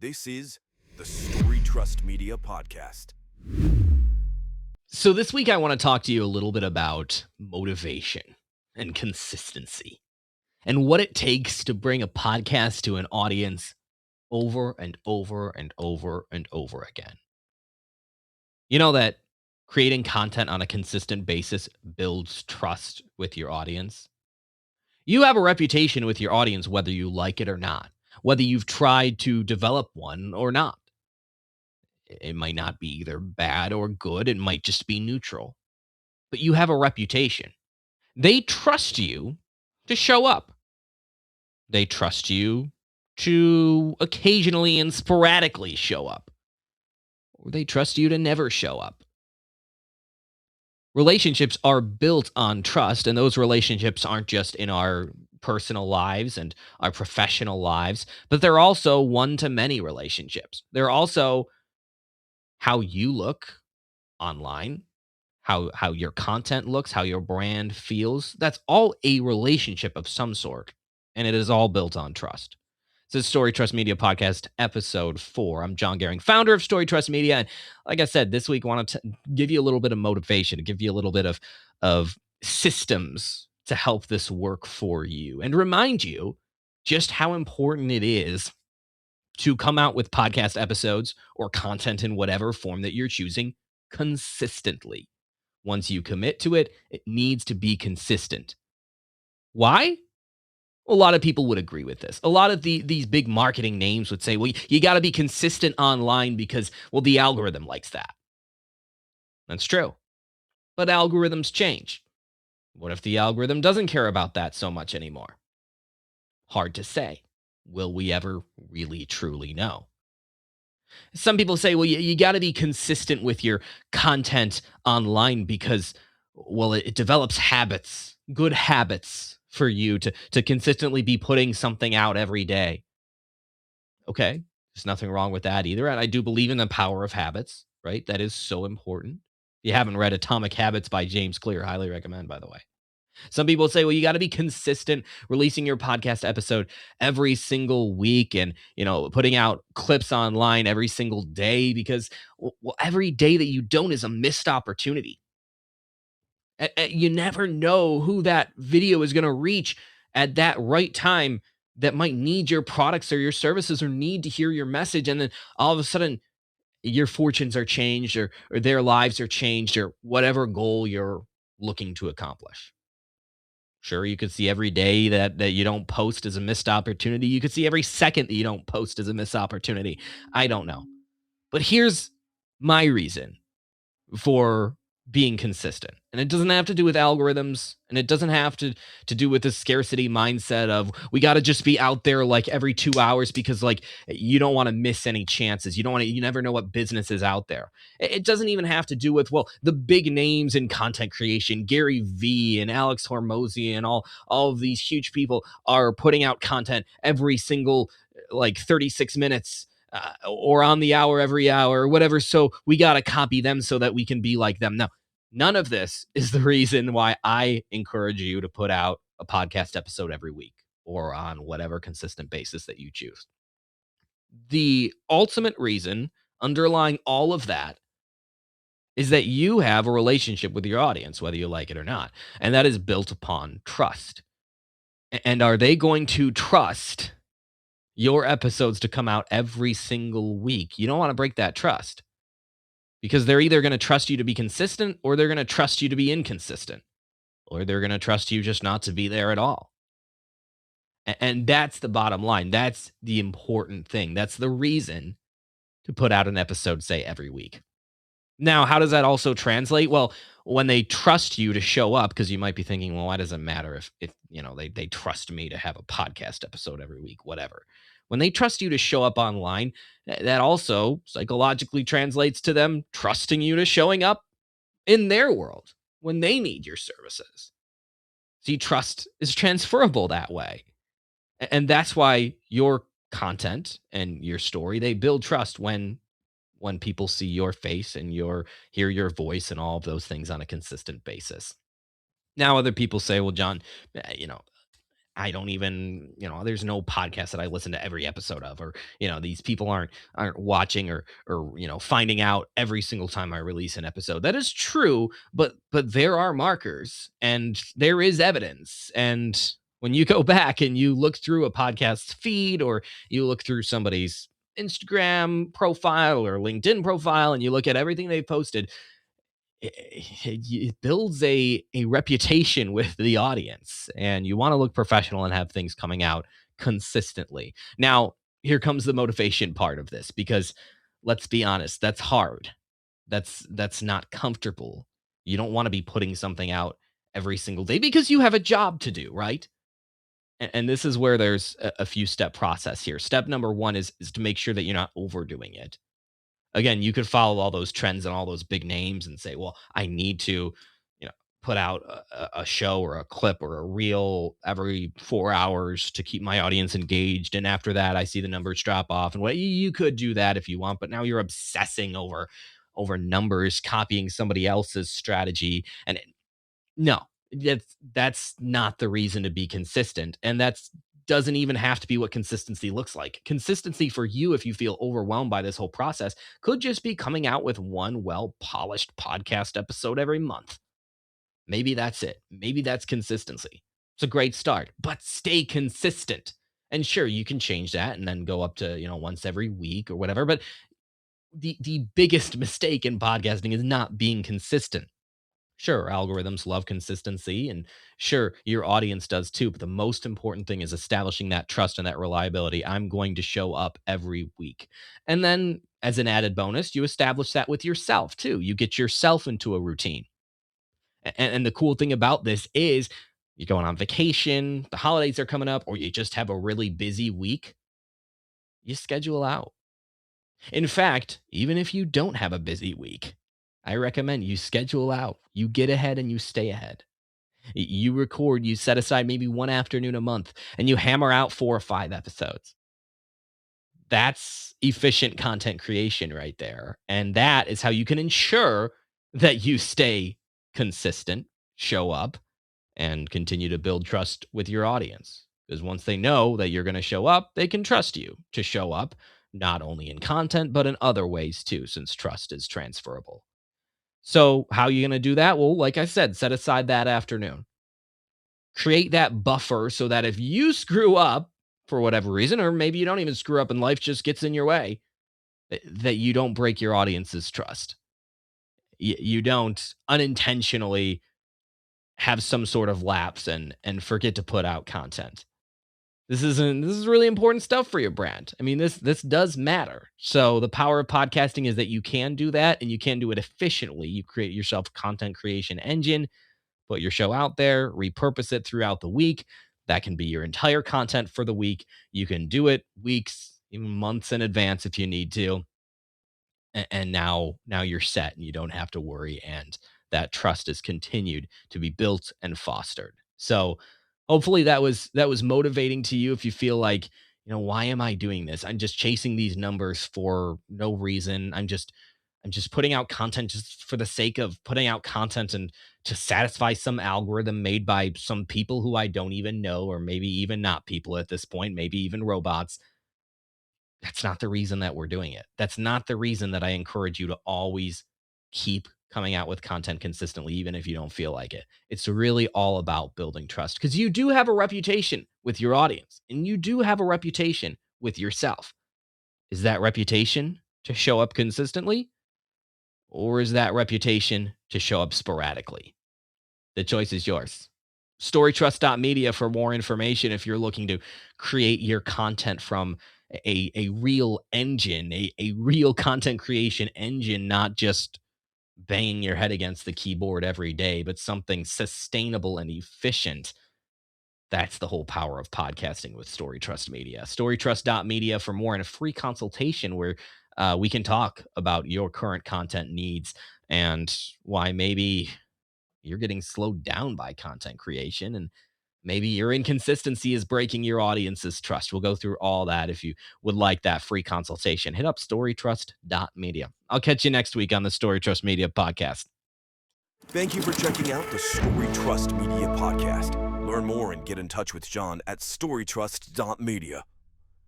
This is the Story Trust Media Podcast. So this week I want to talk to you a little bit about motivation and consistency and what it takes to bring a podcast to an audience over and over and over and over again. You know that creating content on a consistent basis builds trust with your audience. You have a reputation with your audience whether you like it or not, whether you've tried to develop one or not. It might not be either bad or good, it might just be neutral. But you have a reputation. They trust you to show up. They trust you to occasionally and sporadically show up. Or they trust you to never show up. Relationships are built on trust, and those relationships aren't just in our personal lives and our professional lives, but they're also one-to-many relationships. They're also how you look online, how your content looks, how your brand feels. That's all a relationship of some sort, and it is all built on trust. This is Story Trust Media Podcast, episode 4. I'm Jon Goehring, founder of Story Trust Media, and like I said, this week I want to give you a little bit of motivation, to give you a little bit of systems to help this work for you, and remind you just how important it is to come out with podcast episodes or content in whatever form that you're choosing consistently. Once you commit to it, it needs to be consistent. Why? A lot of people would agree with this. A lot of these big marketing names would say, well, you got to be consistent online because, well, the algorithm likes that. That's true. But algorithms change. What if the algorithm doesn't care about that so much anymore? Hard to say. Will we ever really truly know? Some people say, well, you got to be consistent with your content online because, well, it develops habits, good habits for you to consistently be putting something out every day. Okay, there's nothing wrong with that either. And I do believe in the power of habits, right? That is so important. If you haven't read Atomic Habits by James Clear, highly recommend, by the way. Some people say, well, you got to be consistent releasing your podcast episode every single week and, putting out clips online every single day because, well, every day that you don't is a missed opportunity. You never know who that video is going to reach at that right time that might need your products or your services or need to hear your message. And then all of a sudden, your fortunes are changed or their lives are changed or whatever goal you're looking to accomplish. Sure, you could see every day that you don't post as a missed opportunity. You could see every second that you don't post as a missed opportunity. I don't know. But here's my reason for being consistent. And it doesn't have to do with algorithms, and it doesn't have to do with the scarcity mindset of we got to just be out there like every 2 hours because like you don't want to miss any chances. You never know what business is out there. It doesn't even have to do with, well, the big names in content creation, Gary Vee and Alex Hormozy and all of these huge people are putting out content every single like 36 minutes or on the hour every hour or whatever. So we got to copy them so that we can be like them. No, none of this is the reason why I encourage you to put out a podcast episode every week or on whatever consistent basis that you choose. The ultimate reason underlying all of that is that you have a relationship with your audience, whether you like it or not. And that is built upon trust. And are they going to trust your episodes to come out every single week? You don't want to break that trust because they're either going to trust you to be consistent or they're going to trust you to be inconsistent or they're going to trust you just not to be there at all. And that's the bottom line. That's the important thing. That's the reason to put out an episode, say, every week. Now, how does that also translate? Well, when they trust you to show up, because you might be thinking, well, why does it matter if they trust me to have a podcast episode every week, whatever. When they trust you to show up online, that also psychologically translates to them trusting you to showing up in their world when they need your services. See, trust is transferable that way. And that's why your content and your story, they build trust when people see your face and hear your voice and all of those things on a consistent basis. Now, other people say, well, Jon, I don't even, there's no podcast that I listen to every episode of, or, these people aren't watching or, finding out every single time I release an episode. That is true, but there are markers and there is evidence. And when you go back and you look through a podcast's feed, or you look through somebody's Instagram profile or LinkedIn profile, and you look at everything they've posted, it builds a reputation with the audience, and you want to look professional and have things coming out consistently. Now, here comes the motivation part of this, because let's be honest, that's hard. That's not comfortable. You don't want to be putting something out every single day because you have a job to do, right? And this is where there's a few step process here. Step number one is to make sure that you're not overdoing it. Again, you could follow all those trends and all those big names and say, well, I need to, put out a show or a clip or a reel every 4 hours to keep my audience engaged. And after that, I see the numbers drop off. And you could do that if you want, but now you're obsessing over numbers, copying somebody else's strategy. And no, that's not the reason to be consistent. And that's doesn't even have to be what consistency looks like. Consistency for you, if you feel overwhelmed by this whole process, could just be coming out with one well-polished podcast episode every month. Maybe that's it. Maybe that's consistency. It's a great start, but stay consistent. And sure, you can change that and then go up to, once every week or whatever. But the biggest mistake in podcasting is not being consistent. Sure, algorithms love consistency, and sure, your audience does too. But the most important thing is establishing that trust and that reliability. I'm going to show up every week. And then, as an added bonus, you establish that with yourself too. You get yourself into a routine. And the cool thing about this is you're going on vacation, the holidays are coming up, or you just have a really busy week, you schedule out. In fact, even if you don't have a busy week, I recommend you schedule out. You get ahead and you stay ahead. You record, you set aside maybe one afternoon a month, and you hammer out 4 or 5 episodes. That's efficient content creation right there. And that is how you can ensure that you stay consistent, show up, and continue to build trust with your audience. Because once they know that you're going to show up, they can trust you to show up, not only in content, but in other ways too, since trust is transferable. So how are you going to do that? Well, like I said, set aside that afternoon. Create that buffer so that if you screw up for whatever reason, or maybe you don't even screw up and life just gets in your way, that you don't break your audience's trust. You don't unintentionally have some sort of lapse and forget to put out content. This is really important stuff for your brand. I mean, this does matter. So the power of podcasting is that you can do that, and you can do it efficiently. You create yourself a content creation engine, put your show out there, repurpose it throughout the week. That can be your entire content for the week. You can do it weeks, even months in advance if you need to. And now you're set and you don't have to worry, and that trust is continued to be built and fostered. So hopefully that was motivating to you. If you feel like, why am I doing this? I'm just chasing these numbers for no reason. I'm just putting out content just for the sake of putting out content and to satisfy some algorithm made by some people who I don't even know, or maybe even not people at this point, maybe even robots. That's not the reason that we're doing it. That's not the reason that I encourage you to always keep coming out with content consistently, even if you don't feel like it. It's really all about building trust, because you do have a reputation with your audience, and you do have a reputation with yourself. Is that reputation to show up consistently, or is that reputation to show up sporadically? The choice is yours. Storytrust.media for more information if you're looking to create your content from a real engine, a real content creation engine, not just banging your head against the keyboard every day, but something sustainable and efficient. That's the whole power of podcasting with StoryTrust Media. StoryTrust.media for more, and a free consultation where we can talk about your current content needs and why maybe you're getting slowed down by content creation, and maybe your inconsistency is breaking your audience's trust. We'll go through all that. If you would like that free consultation, hit up storytrust.media. I'll catch you next week on the Story Trust Media podcast. Thank you for checking out the Story Trust Media Podcast. Learn more and get in touch with Jon at storytrust.media.